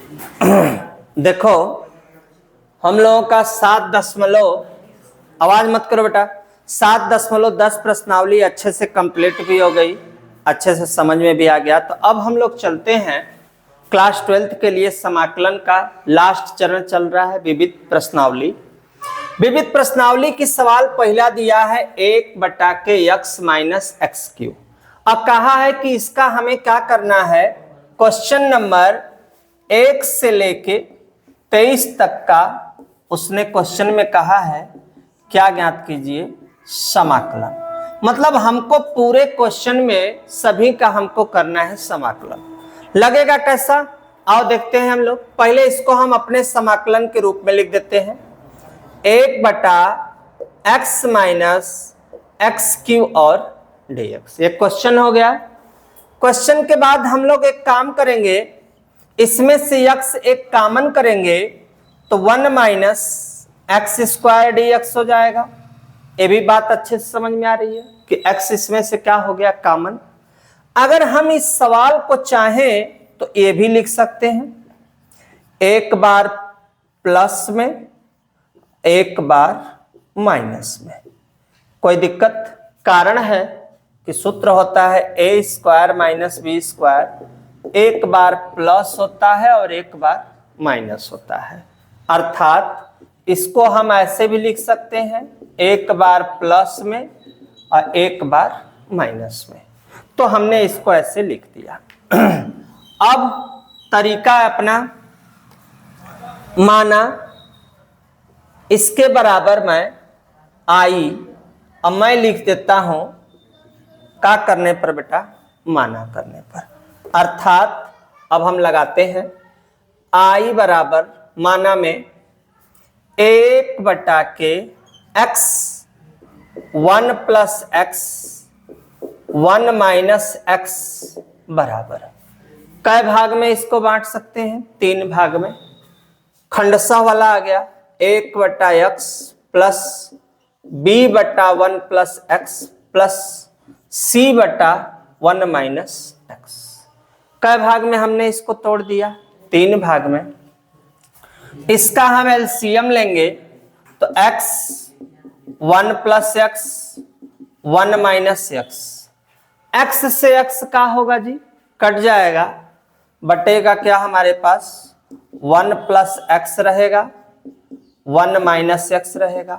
देखो हम लोगों का 7 आवाज मत करो बेटा, 7.10 प्रश्नावली अच्छे से कंप्लीट भी हो गई, अच्छे से समझ में भी आ गया। तो अब हम लोग चलते हैं क्लास 12th के लिए समाकलन का लास्ट चरण चल रहा है विविध प्रश्नावली। विविध प्रश्नावली की सवाल पहला दिया है 1/x माइनस एक्स क्यू। अब कहा है कि इसका हमें क्या करना है, क्वेश्चन नंबर 1 से लेके 23 तक का उसने क्वेश्चन में कहा है क्या ज्ञात कीजिए, समाकलन। मतलब हमको पूरे क्वेश्चन में सभी का हमको करना है समाकलन। लगेगा कैसा, आओ देखते हैं हम लोग। पहले इसको हम अपने समाकलन के रूप में लिख देते हैं 1/x माइनस एक्स क्यू और dx। ये क्वेश्चन हो गया। क्वेश्चन के बाद हम लोग एक काम करेंगे, इसमें से x एक कॉमन करेंगे तो 1 माइनस एक्स स्क्वायर dx हो जाएगा। ये भी बात अच्छे से समझ में आ रही है कि x इसमें से क्या हो गया, कॉमन। अगर हम इस सवाल को चाहें तो ये भी लिख सकते हैं, एक बार प्लस में एक बार माइनस में, कोई दिक्कत। कारण है कि सूत्र होता है a square minus B square, एक बार प्लस होता है और एक बार माइनस होता है। अर्थात इसको हम ऐसे भी लिख सकते हैं, एक बार प्लस में और एक बार माइनस में। तो हमने इसको ऐसे लिख दिया। अब तरीका अपना माना इसके बराबर मैं आई, अब मैं लिख देता हूं का करने पर बेटा, माना करने पर। अर्थात अब हम लगाते हैं आई बराबर माना में 1/x 1 plus x 1 minus x बराबर। कै भाग में इसको बांट सकते हैं, 3 भाग में। खंडशः वाला आ गया 1/x plus b/1 plus x plus c/1 minus x. कै भाग में हमने इसको तोड़ दिया, 3 भाग में। इसका हम एलसीएम लेंगे तो x 1 plus x 1 minus x, x से x का होगा जी, कट जाएगा, बटेगा क्या हमारे पास 1 प्लस एक्स रहेगा 1 माइनस एक्स रहेगा।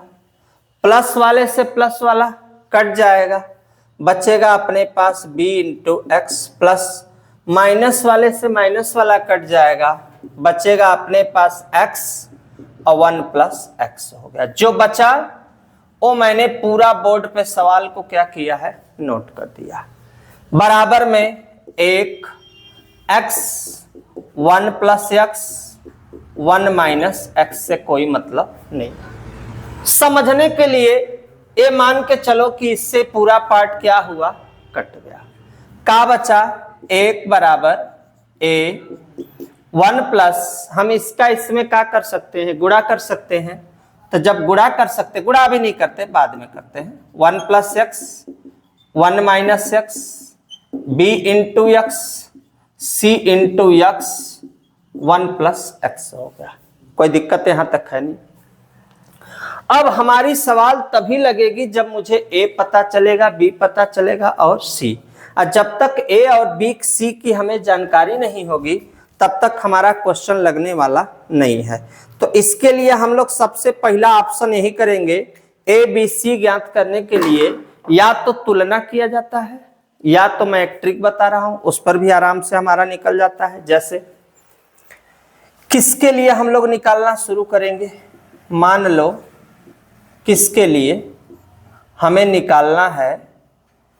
प्लस वाले से प्लस वाला कट जाएगा, बचेगा अपने पास b into x plus minus वाले से माइनस वाला कट जाएगा, बचेगा अपने पास x और 1 प्लस एक्स हो गया। जो बचा वो मैंने पूरा बोर्ड पे सवाल को क्या किया है, नोट कर दिया। बराबर में एक x 1 plus x 1 minus x से कोई मतलब नहीं। समझने के लिए ये मान के चलो कि इससे पूरा पार्ट क्या हुआ, कट गया। का बचा 1 बराबर a 1 प्लस, हम इसका इसमें क्या कर सकते हैं, गुणा कर सकते हैं। तो जब गुणा कर सकते, गुणा भी नहीं करते, बाद में करते हैं। 1 plus x 1 minus x b into x c into x 1 plus x हो गया। कोई दिक्कत यहां तक है नहीं। अब हमारी सवाल तभी लगेगी जब मुझे a पता चलेगा, b पता चलेगा और c। और जब तक a और b c की हमें जानकारी नहीं होगी तब तक हमारा क्वेश्चन लगने वाला नहीं है। तो इसके लिए हम लोग सबसे पहला ऑप्शन यही करेंगे, a b c ज्ञात करने के लिए या तो तुलना किया जाता है या तो मैं एक ट्रिक बता रहा हूं, उस पर भी आराम से हमारा निकल जाता है। जैसे किसके लिए हम लोग निकालना शुरू करेंगे, मान लो किसके लिए हमें निकालना है,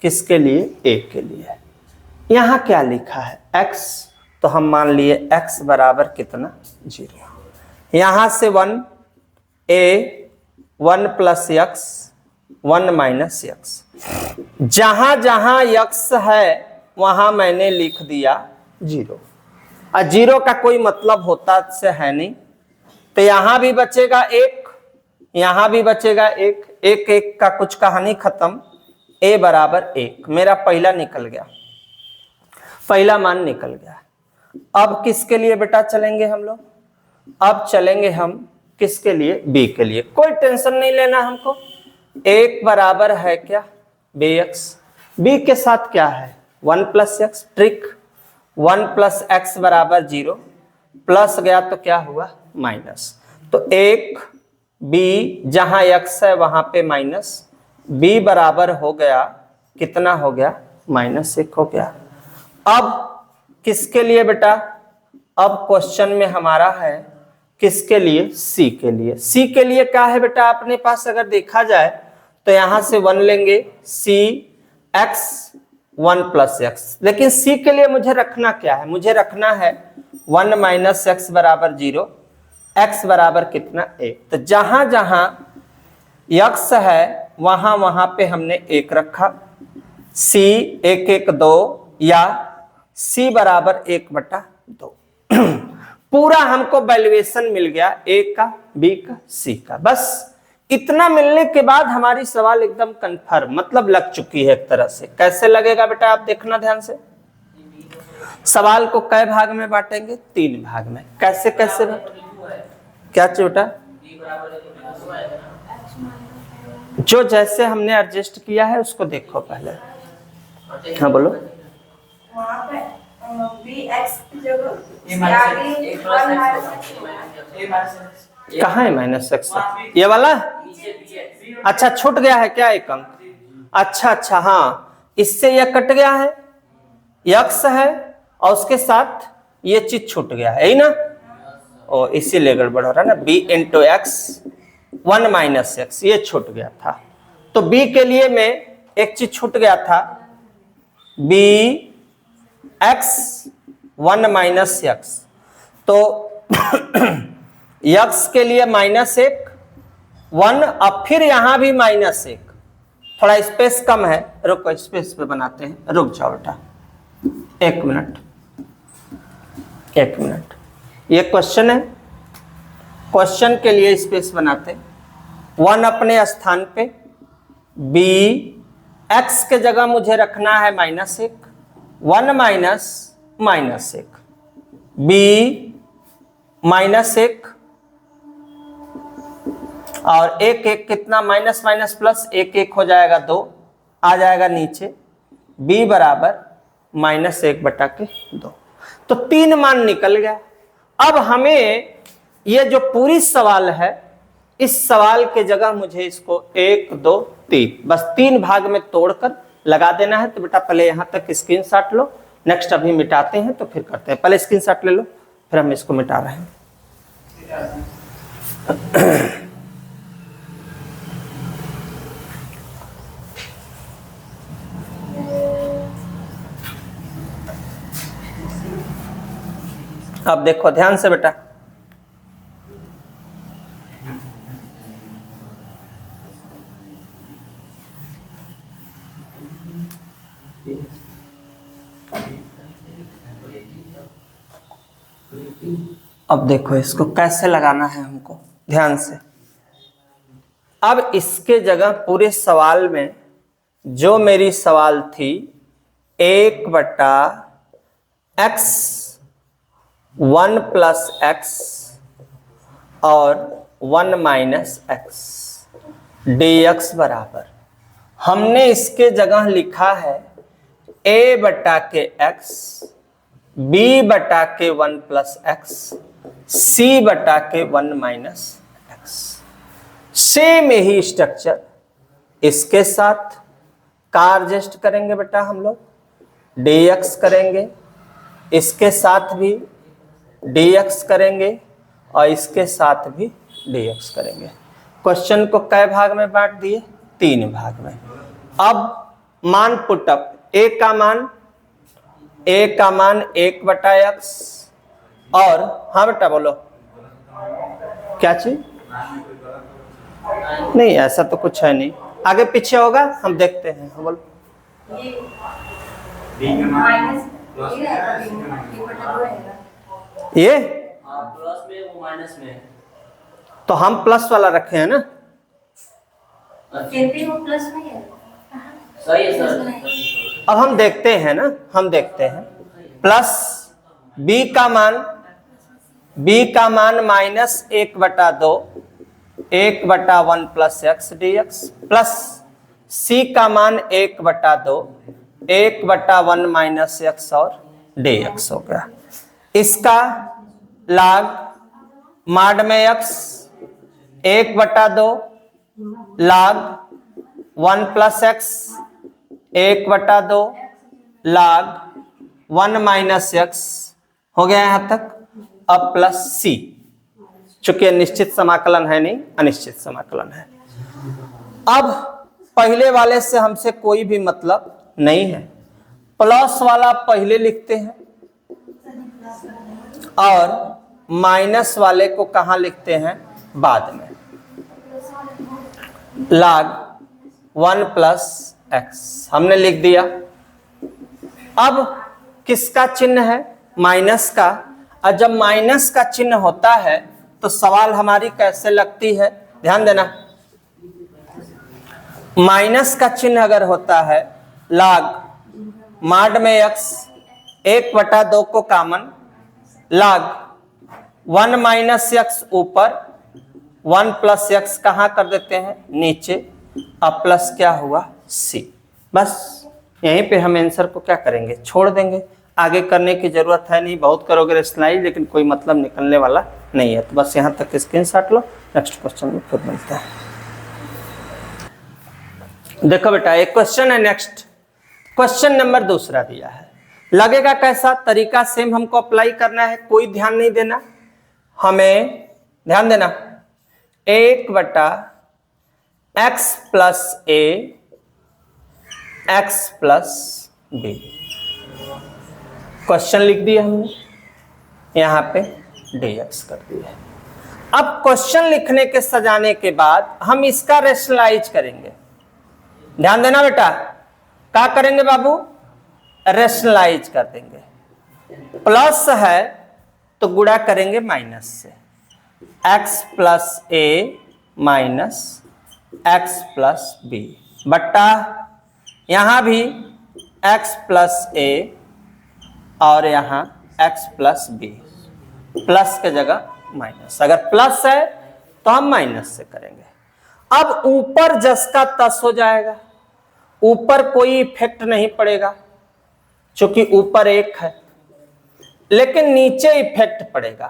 किसके लिए, a के लिए। यहां क्या लिखा है x, तो हम मान लिए x बराबर कितना, 0। यहां से 1 a 1 plus x 1 minus x. जहां जहां x है वहां मैंने लिख दिया 0। और 0 का कोई मतलब होता से है नहीं, तो यहां भी बचेगा 1, यहां भी बचेगा 1, 1 का कुछ कहानी खत्म। a बराबर 1 मेरा पहला निकल गया, पहला मान निकल गया। अब किसके लिए बेटा चलेंगे हम लोग? अब चलेंगे हम किसके लिए? बी के लिए। कोई टेंशन नहीं लेना हमको। एक बराबर है क्या? B x. बी के साथ क्या है? 1 plus x. Trick 1 plus x बराबर 0, प्लस गया तो क्या हुआ? माइनस। तो एक बी, जहां एक्स है वहां पे माइनस, बी बराबर हो गया कितना हो गया? -1 हो गया। अब किसके लिए बेटा? अब क्वेश्चन में हमारा है किसके लिए? सी के लिए। सी के लिए क्या है बेटा अपने पास? अगर देखा जाए तो यहां से 1 लेंगे, सी एक्स 1 प्लस एक्स। लेकिन सी के लिए मुझे रखना क्या है? मुझे रखना है 1 माइनस एक्स बराबर 0, एक्स बराबर कितना? 1। तो जहां जहां एक्स है वहां वहां पे हमने 1 रखा। सी 1 1 2 या सी बराबर 1/2। पूरा हमको वैल्यूएशन मिल गया ए का, बी का, सी का। बस इतना मिलने के बाद हमारी सवाल एकदम कंफर्म, मतलब लग चुकी है एक तरह से। कैसे लगेगा बेटा आप देखना ध्यान से। सवाल को कै भाग में बांटेंगे? 3 भाग में। कैसे कैसे क्या चाहिए बेटा? जो जैसे हमने एडजस्ट किया है उसको देखो पहले। हाँ बोलो। वहाँ पे bx की जगह कहाँ है -x? ये वाला? अच्छा छूट गया है क्या एक अंक? अच्छा हाँ, इससे यह कट गया है, x है और उसके साथ ये चीज छूट गया है, यही ना? और इसीलिए गड़बड़ हो रहा है ना। b into x 1 minus x, ये छूट गया था। तो b के लिए में एक चीज छूट गया था, b x 1 माइनस एक्स। तो x के लिए -1 1, अब फिर यहां भी -1। थोड़ा स्पेस कम है, रुको स्पेस पे बनाते हैं। रुक जाओ बेटा 1 मिनट, 1 मिनट। ये क्वेश्चन है, क्वेश्चन के लिए स्पेस बनाते। 1 अपने स्थान पे, b x के जगह मुझे रखना है -1, 1 माइनस -1, b -1 और 1 1 कितना? माइनस माइनस प्लस, 1 1 हो जाएगा 2, आ जाएगा नीचे b बराबर -1/2। तो 3 मान निकल गया। अब हमें ये जो पूरी सवाल है, इस सवाल के जगह मुझे इसको 1 2 3 बस 3 भाग में तोड़कर लगा देना है। तो बेटा पहले यहां तक स्क्रीनशॉट लो, नेक्स्ट अभी मिटाते हैं तो फिर करते हैं। पहले स्क्रीनशॉट ले लो, फिर हम इसको मिटा रहे हैं। अब देखो ध्यान से बेटा, अब देखो इसको कैसे लगाना है हमको, ध्यान से। अब इसके जगह पूरे सवाल में जो मेरी सवाल थी 1/x 1 प्लस x और 1 माइनस x dx बराबर, हमने इसके जगह लिखा है a/x, b/1 plus x, c/1 minus x। Same यही स्ट्रक्चर इसके साथ का एडजस्ट करेंगे बेटा हम लोग, dx करेंगे, इसके साथ भी dx करेंगे और इसके साथ भी dx करेंगे। क्वेश्चन को कै भाग में बांट दिए? 3 भाग में। अब मान पुटअप, a का मान 1/x और हाँ बेटा बोलो क्या चीज? नहीं ऐसा तो कुछ है नहीं, आगे पीछे होगा हम देखते हैं। हाँ बोलो। ये प्लस में वो माइनस में, तो हम प्लस वाला रखे हैं ना। वो प्लस में है। सही है सर। अब हम देखते हैं ना, हम देखते हैं प्लस b का मान -1/2 1/1 plus x dx plus c का मान 1/2 1/1 माइनस x और dx हो गया। इसका log माड में x 1/2 log 1 plus x 1/2 log 1 minus x हो गया यहां तक। अब प्लस c, चूंकि निश्चित समाकलन है नहीं, अनिश्चित समाकलन है। अब पहले वाले से हमसे कोई भी मतलब नहीं है, प्लस वाला पहले लिखते हैं और माइनस वाले को कहां लिखते हैं, बाद में। log 1 प्लस x हमने लिख दिया। अब किसका चिन्ह है, माइनस का। और जब माइनस का चिन्ह होता है तो सवाल हमारी कैसे लगती है, ध्यान देना। माइनस का चिन्ह अगर होता है, log माड में x 1/2 को कॉमन, log 1 माइनस x ऊपर 1 प्लस x कहां कर देते हैं, नीचे। अब प्लस क्या हुआ, c। बस यहीं पे हम आंसर को क्या करेंगे, छोड़ देंगे। आगे करने की जरूरत है नहीं, बहुत करोगे रेशनलाइज, लेकिन कोई मतलब निकलने वाला नहीं है। तो बस यहाँ तक स्क्रीनशॉट लो, नेक्स्ट क्वेश्चन में फिर मिलते हैं। देखो बेटा एक क्वेश्चन है, नेक्स्ट क्वेश्चन नंबर 2 दिया है। लगेगा कैसा, तरीका सेम हमको अप्लाई करना है, कोई ध्यान नहीं देना, हमें ध्यान देना। 1/x plus a x plus b question लिख दिया हमने, यहां पे dx कर दिया। अब क्वेश्चन लिखने के सजाने के बाद हम इसका रेशनलाइज करेंगे। ध्यान देना बेटा, क्या करेंगे बाबू, रेशनलाइज कर देंगे। प्लस है तो गुणा करेंगे माइनस से, x plus a minus x plus b बट्टा यहां भी x प्लस a और यहां x प्लस b, प्लस के जगह माइनस। अगर प्लस है तो हम माइनस से करेंगे। अब ऊपर जस का तस हो जाएगा, ऊपर कोई इफेक्ट नहीं पड़ेगा क्योंकि ऊपर 1 है, लेकिन नीचे इफेक्ट पड़ेगा,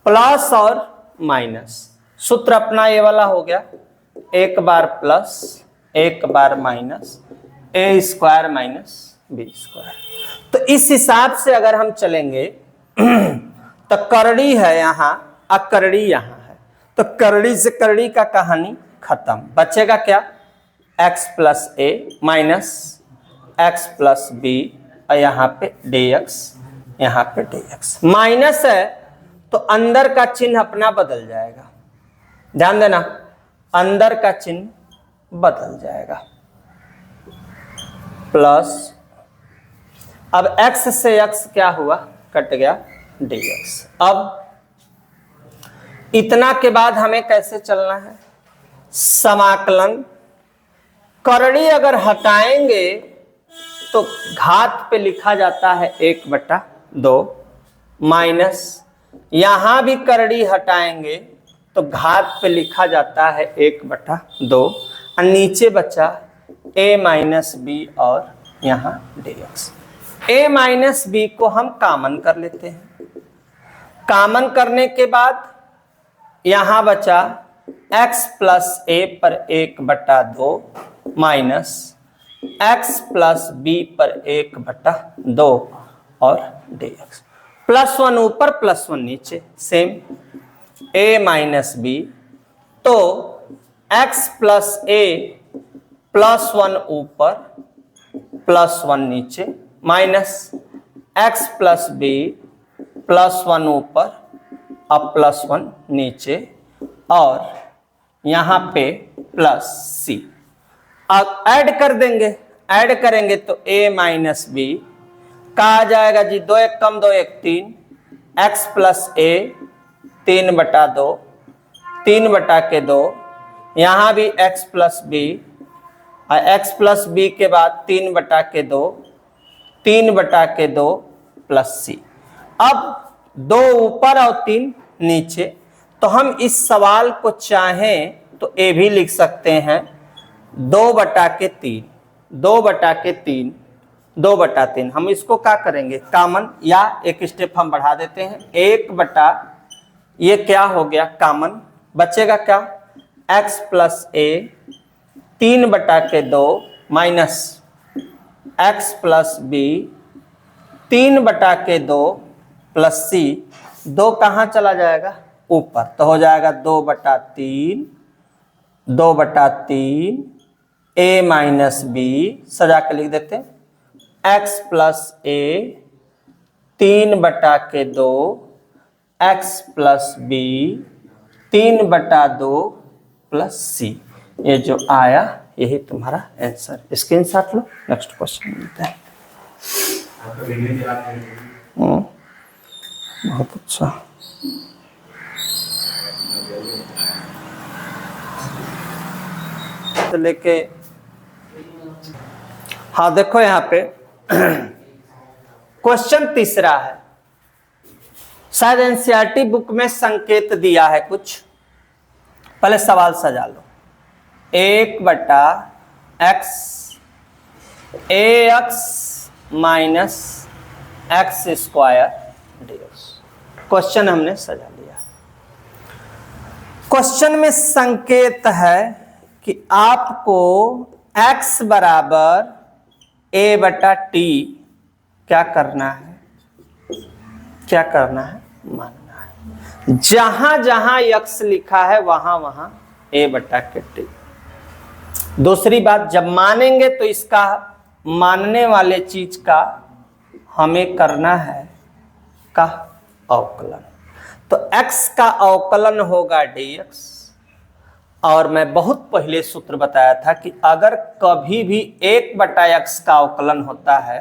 प्लस और माइनस। सूत्र अपना ये वाला हो गया, 1 बार प्लस 1 बार minus a square minus b square. तो इस हिसाब से अगर हम चलेंगे तो करड़ी है यहाँ और करड़ी यहाँ है, तो करड़ी से करड़ी का कहानी खत्म। बचेगा क्या, x plus a minus x plus b और यहाँ पे dx, यहाँ पे dx। माइनस है तो अंदर का चिन्ह अपना बदल जाएगा, ध्यान देना, अंदर का चिन्ह बदल जाएगा। प्लस अब x से x क्या हुआ, कट गया, dx। अब इतना के बाद हमें कैसे चलना है, समाकलन। करड़ी अगर हटाएंगे तो घात पे लिखा जाता है 1/2 माइनस, यहां भी करड़ी हटाएंगे तो घात पे लिखा जाता है 1/2 और नीचे बचा a माइनस b और यहाँ dx। a माइनस b को हम कॉमन कर लेते हैं। कॉमन करने के बाद यहां बचा x प्लस a पर 1/2 माइनस x प्लस b पर 1/2 और dx। +1 ऊपर +1 नीचे, सेम a माइनस b। तो x प्लस a +1 ऊपर +1 नीचे माइनस x प्लस b +1 ऊपर अब +1 नीचे और यहाँ पे प्लस c। अब ऐड कर देंगे, ऐड करेंगे तो a माइनस b का आ जाएगा जी, 2 1 कम 2 1 3, x प्लस a 3/2, 3/2, यहाँ भी x प्लस b और x प्लस b के बाद 3/2, 3/2 प्लस c। अब 2 ऊपर और 3 नीचे, तो हम इस सवाल को चाहें तो ए भी लिख सकते हैं 2/3, 2/3, 2/3। हम इसको क्या करेंगे कॉमन, या एक स्टेप हम बढ़ा देते हैं 1 ये क्या हो गया कॉमन, बचेगा क्या x plus a 3/2 minus x plus b 3/2 plus c, 2 कहाँ चला जाएगा ऊपर, तो हो जाएगा 2/3, 2/3 a माइनस बी, सजा के लिख देते हैं x plus a 3/2 x plus b 3/2 plus सी, ये जो आया यही तुम्हारा आंसर। स्क्रीनशॉट लो, नेक्स्ट क्वेश्चन मिलता है। बहुत अच्छा। तो लेके हाँ देखो यहाँ पे क्वेश्चन तीसरा है, शायद एनसीईआरटी बुक में संकेत दिया है कुछ, पहले सवाल सजा लो। 1/x ax minus x square dx, question हमने सजा लिया। क्वेश्चन में संकेत है कि आपको x बराबर a/t क्या करना है, क्या करना है मानना है। जहां जहां x लिखा है वहां वहां a/t। दूसरी बात, जब मानेंगे तो इसका मानने वाले चीज का हमें करना है का अवकलन, तो x का अवकलन होगा dx। और मैं बहुत पहले सूत्र बताया था कि अगर कभी भी 1/x का अवकलन होता है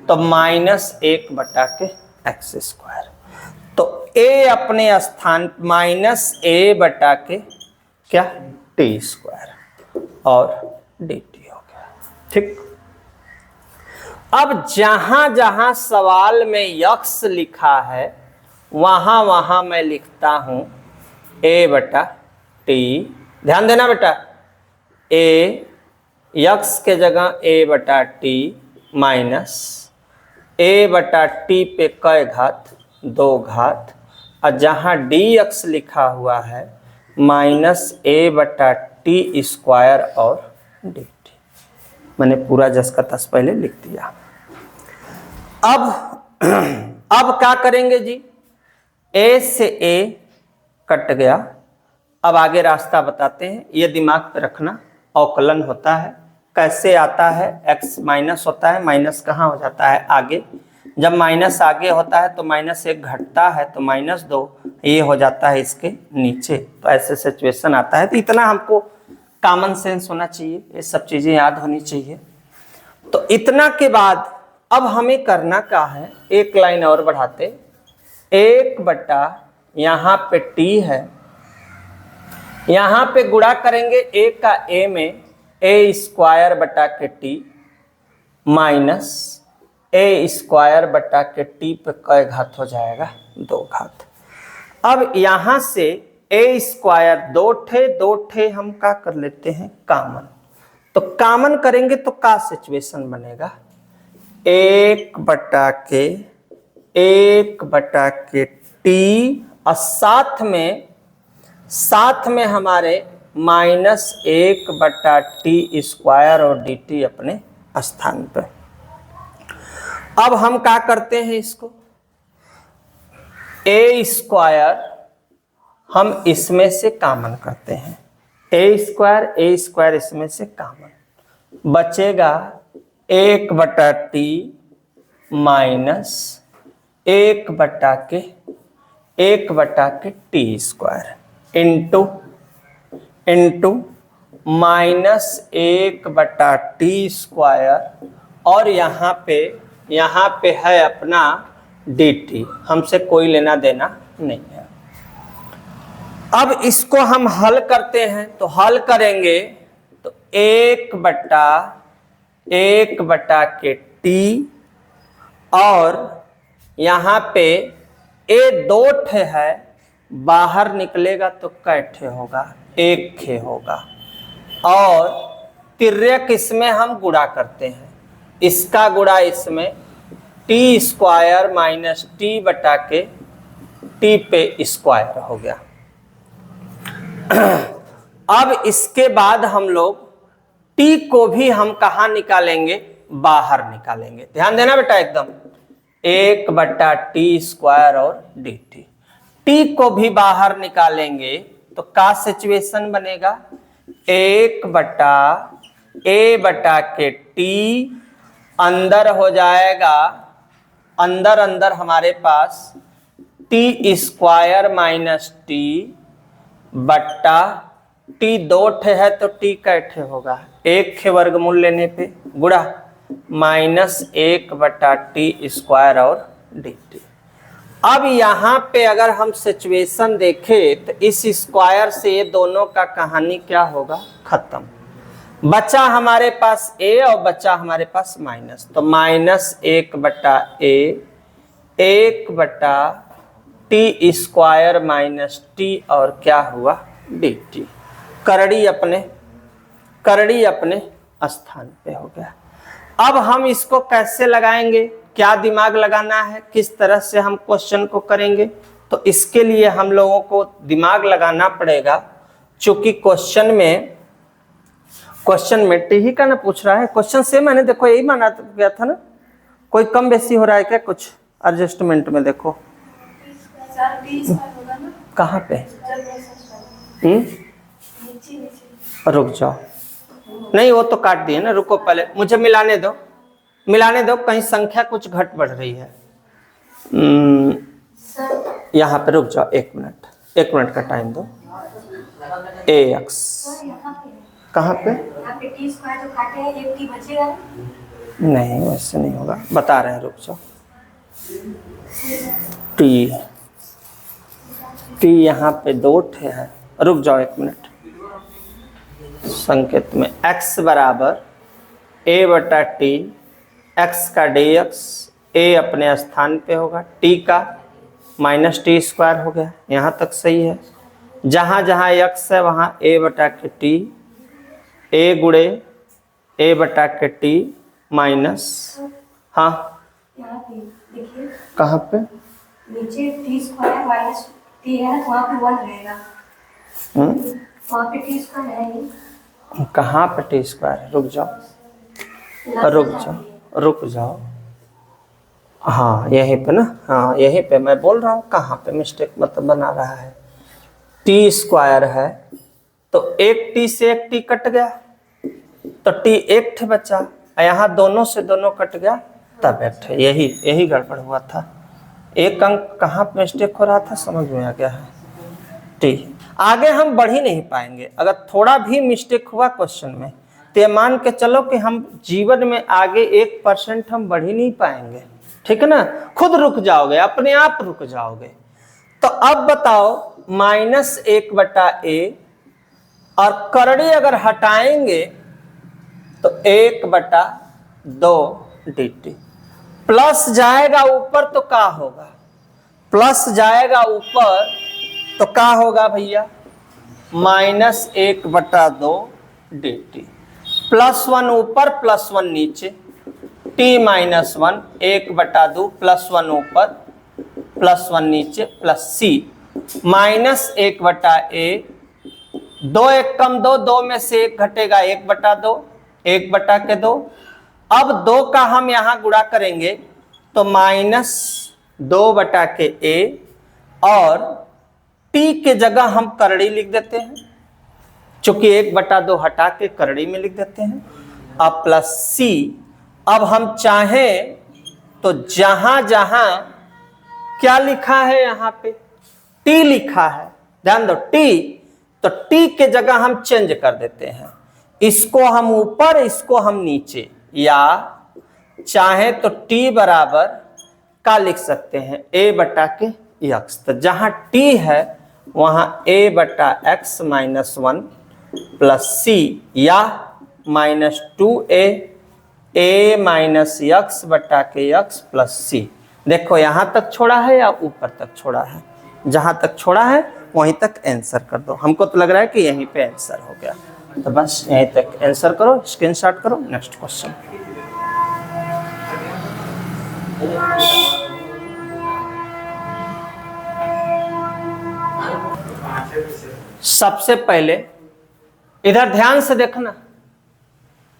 तो -1/x², तो a अपने स्थान -a/के क्या t² और dt हो गया। ठीक, अब जहां जहां सवाल में x लिखा है वहां वहां मैं लिखता हूं a/t। ध्यान देना बेटा, x के जगह a/t माइनस a/t पे क घात 2 घात, और जहां dx लिखा हुआ है -a/t² और dt। मैंने पूरा जस का तस पहले लिख दिया। अब क्या करेंगे जी, a से a कट गया, अब आगे रास्ता बताते हैं, ये दिमाग पे रखना। अवकलन होता है कैसे आता है, x माइनस होता है, माइनस कहाँ हो जाता है आगे, जब माइनस आगे होता है तो -1 घटता है तो -2 ये हो जाता है इसके नीचे, तो ऐसे सिचुएशन आता है। तो इतना हमको कॉमन सेंस होना चाहिए, ये सब चीजें याद होनी चाहिए। तो इतना के बाद अब हमें करना क्या है, एक लाइन और बढ़ाते, 1/ यहाँ पे t है, यहाँ पे गुणा करेंगे a का a में a² माइनस a² पे क घात हो जाएगा 2 घात। अब यहाँ से a² 2 ठे हम क्या कर लेते हैं कॉमन, तो कॉमन करेंगे तो क्या सिचुएशन बनेगा, 1/t और साथ में हमारे -1/t² और dt अपने स्थान पर। अब हम क्या करते हैं, इसको a² हम इसमें से कॉमन करते हैं, a² इसमें से कॉमन बचेगा 1/t minus 1/t² into -1/t² और यहाँ पे है अपना dt, हमसे कोई लेना देना नहीं है। अब इसको हम हल करते हैं, तो हल करेंगे तो 1/t और यहाँ पे ए 2 ठे है, बाहर निकलेगा तो कै ठे होगा, 1 ठे होगा। और तिर्यक इसमें हम गुणा करते हैं, इसका गुणा इसमें टी स्क्वायर माइनस टी बटा के टी पे स्क्वायर हो गया। अब इसके बाद हम लोग टी को भी हम कहाँ निकालेंगे, बाहर निकालेंगे। ध्यान देना बेटा एकदम, 1 बटा टी स्क्वायर और डी टी। टी को भी बाहर निकालेंगे तो का सिचुएशन बनेगा, 1 बटा ए बटा के टी, अंदर हो जाएगा, अंदर अंदर हमारे पास टी स्क्वायर माइनस टी बट्टा टी 2 ठे है तो टी कै ठे होगा, 1 के वर्गमूल लेने पे गुणा माइनस 1 बटा टी स्क्वायर और डी टी। अब यहाँ पे अगर हम सिचुएशन देखें तो इस स्क्वायर से ये दोनों का कहानी क्या होगा, खत्म। बचा हमारे पास ए और बचा हमारे पास माइनस, तो माइनस 1 बटा ए, 1 बटा टी स्क्वायर माइनस टी और क्या हुआ, डी टी। करड़ी अपने स्थान पे हो गया। अब हम इसको कैसे लगाएंगे, क्या दिमाग लगाना है, किस तरह से हम क्वेश्चन को करेंगे, तो इसके लिए हम लोगों को दिमाग लगाना पड़ेगा। चूंकि क्वेश्चन में टी ही का ना पूछ रहा है, क्वेश्चन से मैंने देखो यही माना गया था ना, कोई कम बेसी हो रहा है क्या, कुछ एडजस्टमेंट में देखो कहाँ पे, रुक जाओ, नहीं वो तो काट दिए ना, रुको पहले मुझे मिलाने दो, कहीं संख्या कुछ घट बढ़ रही है। यहाँ पे रुक जाओ, 1 मिनट का टाइम दो। ए एक्स कहाँ पे, नहीं वैसे नहीं होगा, बता रहे हैं, रुक जाओ। टी यहाँ पे 2 ठे है, रुक जाओ 1 मिनट। संकेत में x बराबर a बटा टी, x का dx, a अपने स्थान पे होगा, t का माइनस टी स्क्वायर हो गया, यहाँ तक सही है। जहाँ जहाँ x है वहाँ a बटा के टी, a गुणे a बटा के टी माइनस, हाँ यहाँ पे देखिए, कहाँ पे, नीचे टी स्क्वायर माइनस टी है, वहाँ पे 1 रहेगा, वहाँ पे टी स्क्वायर है ही। कहाँ पे टी स्क्वायर, रुक जाओ, हाँ यहीं पे ना, हाँ यहीं पे मैं बोल रहा हूँ, कहाँ पे मिस्टेक मतलब बना रहा है। टी स्क्वायर है तो 1 टी से 1 टी कट गया तो टी 1 ठे बचा, यहाँ दोनों से दोनों कट गया तब 1 ठे, यही गड़बड़ हुआ था। एक अंक कहाँ पे मिस्टेक हो रहा था समझ में आ गया है। टी आगे हम बढ़ ही नहीं पाएंगे, अगर थोड़ा भी मिस्टेक हुआ क्वेश्चन में तो ये मान के चलो कि हम जीवन में आगे 1% हम बढ़ ही नहीं पाएंगे, ठीक है ना, खुद रुक जाओगे, अपने आप रुक जाओगे। तो अब बताओ, माइनस 1 बटा ए और करड़ी अगर हटाएंगे तो 1 बटा 2 डी टी, प्लस जाएगा ऊपर तो क्या होगा, प्लस जाएगा ऊपर तो क्या होगा भैया, माइनस 1 बटा 2 डी टी, +1 ऊपर +1 नीचे, टी माइनस 1, 1 बटा 2 +1 ऊपर +1 नीचे प्लस सी माइनस 1 बटा ए, 2 1 कम 2, 2 में से 1 घटेगा, 1 बटा 2, 1 बटा के 2। अब 2 का हम यहाँ गुणा करेंगे तो माइनस 2 बटा के ए, और टी के जगह हम करड़ी लिख देते हैं, चूंकि 1 बटा 2 हटा के करड़ी में लिख देते हैं, अब प्लस सी। अब हम चाहें तो जहां जहां क्या लिखा है, यहाँ पे टी लिखा है, ध्यान दो टी, तो टी के जगह हम चेंज कर देते हैं, इसको हम ऊपर इसको हम नीचे, या चाहे तो टी बराबर का लिख सकते हैं ए बटा के एक्स, तो जहां टी है वहां ए बटा एक्स माइनस 1 प्लस सी, या माइनस 2 ए माइनस एक्स बटा के एक्स प्लस सी। देखो यहां तक छोड़ा है या ऊपर तक छोड़ा है, जहां तक छोड़ा है वहीं तक आंसर कर दो। हमको तो लग रहा है कि यहीं पे आंसर हो गया, तो बस यहीं तक आंसर करो, स्क्रीनशॉट करो। Next question. सबसे पहले इधर ध्यान से देखना,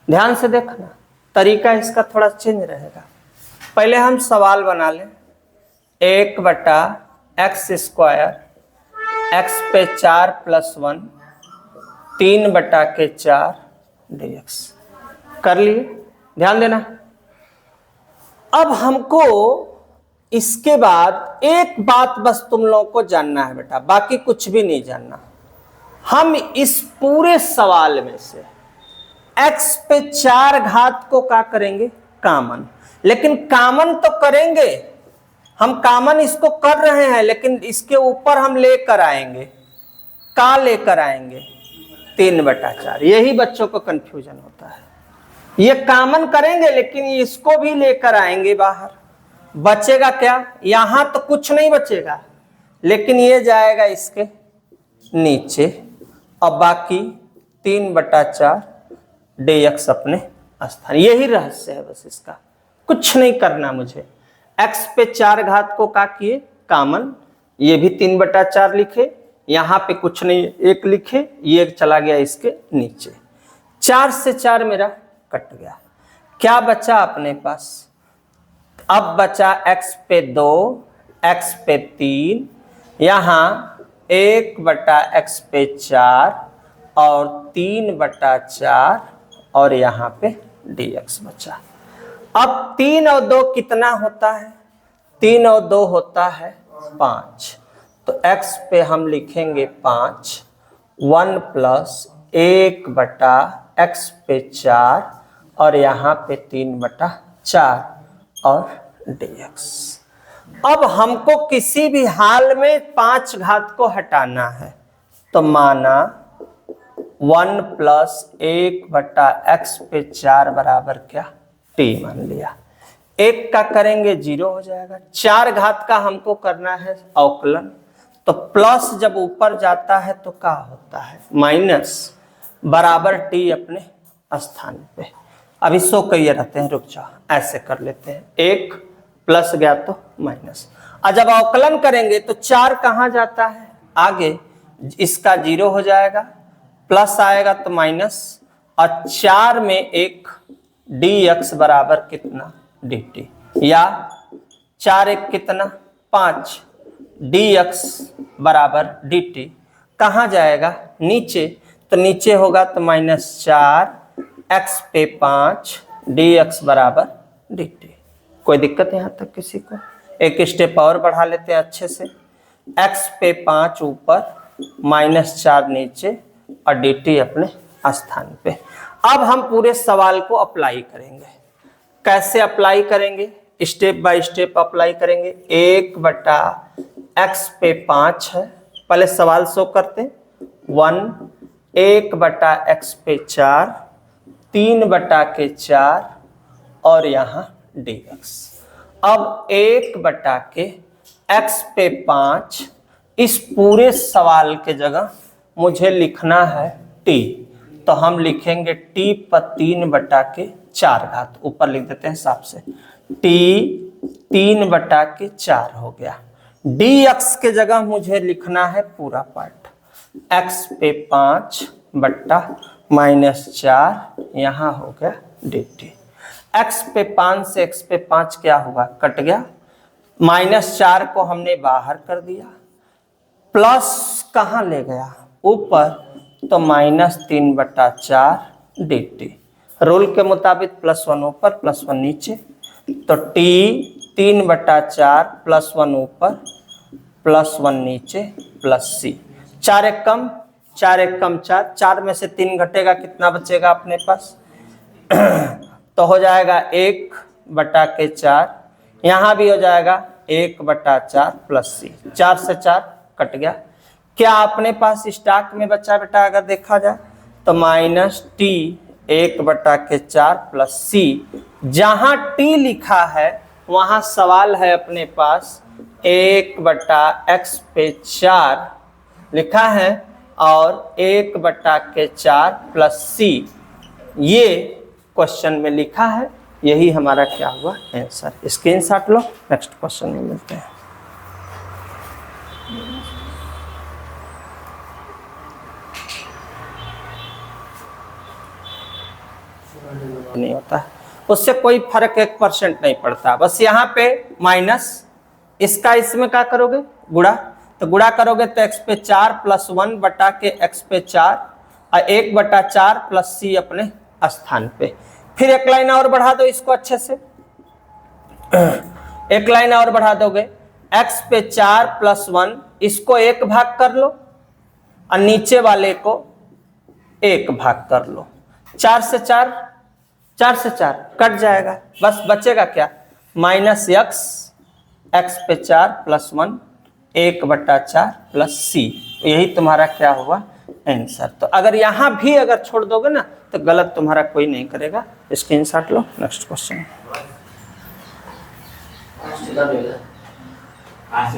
ध्यान से देखना, तरीका इसका थोड़ा चेंज रहेगा। पहले हम सवाल बना लें, 1/x², x पे 4 + 1, 3/4 dx कर लिए। ध्यान देना। अब हमको इसके बाद एक बात बस तुम लोगों को जानना है बेटा, बाकी कुछ भी नहीं जानना। हम इस पूरे सवाल में से x पे 4 घात को क्या करेंगे, कॉमन। लेकिन कॉमन तो करेंगे, हम कॉमन इसको कर रहे हैं, लेकिन इसके ऊपर हम लेकर आएंगे, का लेकर आएंगे 3/4। यही बच्चों को कंफ्यूजन होता है। ये कॉमन करेंगे लेकिन इसको भी लेकर आएंगे बाहर, बचेगा क्या, यहां तो कुछ नहीं बचेगा, लेकिन ये जाएगा इसके नीचे और बाकी 3/4 dx अपने स्थान। यही रहस्य है बस इसका, कुछ नहीं करना मुझे। x पे 4 घात को का किए कॉमन, ये भी 3/4 लिखे, यहां पे कुछ नहीं, 1 लिखे, ये चला गया इसके नीचे। 4 से 4 मेरा कट गया, क्या बचा अपने पास, अब बचा x पे 2, x पे 3, यहां 1/x पे 4 और 3/4 और यहां पे dx बचा। अब 3 और 2 कितना होता है, 3 और 2 होता है 5, तो x पे हम लिखेंगे 5, 1 + 1/x पे 4 और यहाँ पे 3/4 और dx। अब हमको किसी भी हाल में 5 घात को हटाना है, तो माना 1 + 1/x पे 4 बराबर क्या, t मान लिया। 1 का करेंगे 0 हो जाएगा। 4 घात का हमको करना है अवकलन, तो प्लस जब ऊपर जाता है तो क्या होता है, माइनस बराबर t अपने स्थान पे। अभी 100 कहिए रहते हैं, रुक जाओ, ऐसे कर लेते हैं, 1 प्लस गया तो माइनस। और जब अवकलन करेंगे तो 4 कहाँ जाता है आगे, इसका 0 हो जाएगा, प्लस आएगा तो माइनस, और 4 में 1 dx बराबर कितना dt, या 4 1 कितना 5 dx बराबर dt कहाँ जाएगा नीचे, तो नीचे होगा तो -4 x पे 5 dx बराबर dt। कोई दिक्कत यहाँ तक किसी को? एक स्टेप और बढ़ा लेते हैं अच्छे से, x पे 5 ऊपर -4 नीचे और dt अपने स्थान पे। अब हम पूरे सवाल को अप्लाई करेंगे। कैसे अप्लाई करेंगे, स्टेप बाय स्टेप अप्लाई करेंगे। 1/x पे 5 है, पहले सवाल शो करते हैं, 1/x पे 4, 3/4 और यहाँ dx। अब 1/x पे 5, इस पूरे सवाल के जगह मुझे लिखना है t, तो हम लिखेंगे t पर 3/4 घात, ऊपर लिख देते हैं साफ से, t 3/4 हो गया। dx के जगह मुझे लिखना है पूरा पार्ट, x पे 5 बट्टा -4, यहाँ हो गया dt। x पे 5 से x पे 5 क्या होगा, कट गया, -4 को हमने बाहर कर दिया, प्लस कहाँ ले गया ऊपर, तो -3/4 dt। रूल के मुताबिक +1 ऊपर +1 नीचे, तो t 3/4 +1 ऊपर +1 नीचे +c। 4 1 कम 4 1 कम 4, 4 में से 3 घटेगा, कितना बचेगा अपने पास तो हो जाएगा 1/4, यहाँ भी हो जाएगा 1/4 +c। 4 से 4 कट गया। क्या अपने पास स्टॉक में बचा बेटा, अगर देखा जाए तो -t 1/4 +c। जहां t लिखा है वहां सवाल है अपने पास 1/x पे 4 लिखा है और 1/4 प्लस c ये क्वेश्चन में लिखा है। यही हमारा क्या हुआ आंसर। स्क्रीनशॉट लो, नेक्स्ट क्वेश्चन में मिलते हैं। नहीं होता है, उससे कोई फर्क 1% नहीं पड़ता। बस यहाँ पे माइनस, इसका इसमें क्या करोगे गुणा, तो गुणा करोगे तो x पे 4 प्लस 1 बटा के x पे 4 और 1/4 प्लस c अपने स्थान पे। फिर एक लाइन और बढ़ा दो इसको अच्छे से, एक लाइन और बढ़ा दोगे, x पे 4 प्लस 1 इसको 1 भाग कर लो और नीचे वाले को 1 भाग कर लो। 4 से 4 कट जाएगा, बस बचेगा क्या माइनस x पे 4 प्लस 1 1/4 प्लस c। यही तुम्हारा क्या हुआ आंसर। तो अगर यहां भी अगर छोड़ दोगे ना तो गलत तुम्हारा कोई नहीं करेगा। स्क्रीनशॉट लो, नेक्स्ट क्वेश्चन। आज